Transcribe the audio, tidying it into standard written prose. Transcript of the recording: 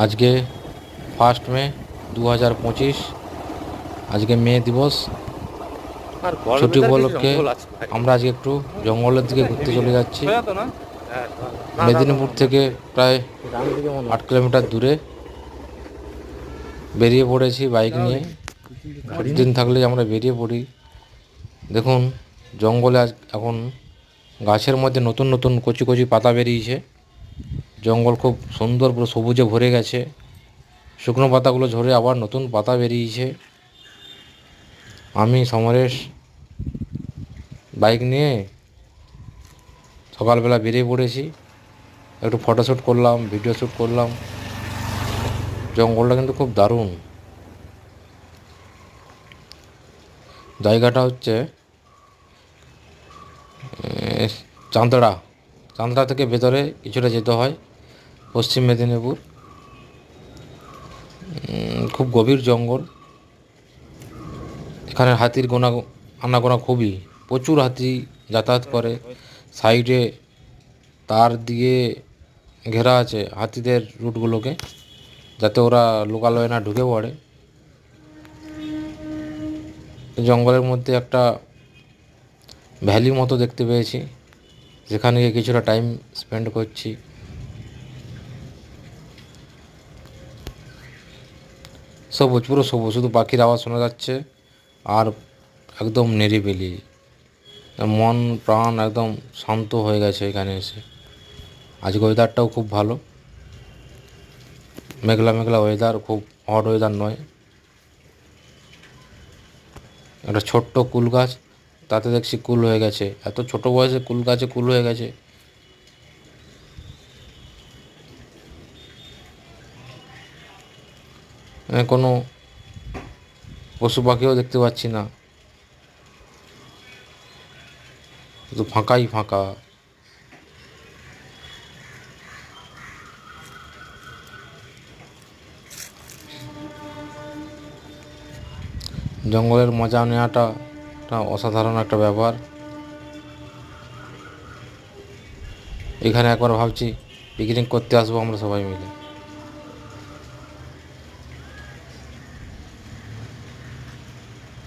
আজকে 1 মে 2025। আজকে মে দিবস। আর ছুটি গড়বেতার কিছু উপলক্ষে জঙ্গল আছে ভাই। আমরা আজকে একটু জঙ্গলের দিকে ঘুরতে চলে যাচ্ছি। সোজা তো না? হ্যাঁ, না দাদা মেদিনীপুর থেকে প্রায় ডান দিকে মনে 8 কিলোমিটার দূরে বেরিয়ে পড়েছি বাইক নিয়ে। ছুটির দিন থাকলে আমরা বেরিয়ে পড়ি। দেখুন, জঙ্গলে এখন গাছের মধ্যে নতুন নতুন কচি কচি পাতা বেরিয়েছে। জঙ্গল খুব সুন্দর, পুরো সবুজে ভরে গেছে। শুকনো পাতাগুলো ঝরে আবার নতুন পাতা বেরিয়েছে। আমি সমরেশ বাইক নিয়ে সকালবেলা বেরিয়ে পড়েছি। একটু ফটোশ্যুট করলাম, ভিডিও শ্যুট করলাম। জঙ্গলটা কিন্তু খুব দারুণ। জায়গাটা হচ্ছে চাঁদড়া। চাঁদড়া থেকে ভেতরে কিছুটা যেতে হয়, পশ্চিম মেদিনীপুর। খুব গভীর জঙ্গল। এখানে হাতির আনাগোনা খুবই, প্রচুর হাতি যাতায়াত করে। সাইডে তার দিয়ে ঘেরা আছে হাতিদের রুটগুলোকে, যাতে ওরা লোকালয়ে না ঢুকে পড়ে। জঙ্গলের মধ্যে একটা ভ্যালি মতো দেখতে পেয়েছি, যেখানে গিয়ে কিছুটা টাইম স্পেন্ড করছি। সবুজ, পুরো সবুজ, শুধু পাখির আওয়াজ শোনা যাচ্ছে। আর একদম নিরিবিলি, মন প্রাণ একদম শান্ত হয়ে গেছে এখানে এসে। আজকে ওয়েদারটাও খুব ভালো, মেঘলা মেঘলা ওয়েদার, খুব হট ওয়েদার নয়। একটা ছোট্ট কুল গাছ, তাতে দেখছি কুল হয়ে গেছে। এত ছোট বয়সে কুল গাছে কুল হয়ে গেছে। কোনো পশু পাখিও দেখতে পাচ্ছি না, শুধু ফাঁকাই ফাঁকা। জঙ্গলের মজা নেওয়াটা একটা অসাধারণ একটা ব্যাপার। এখানে একবার ভাবছি পিকনিক করতে আসবো আমরা সবাই মিলে।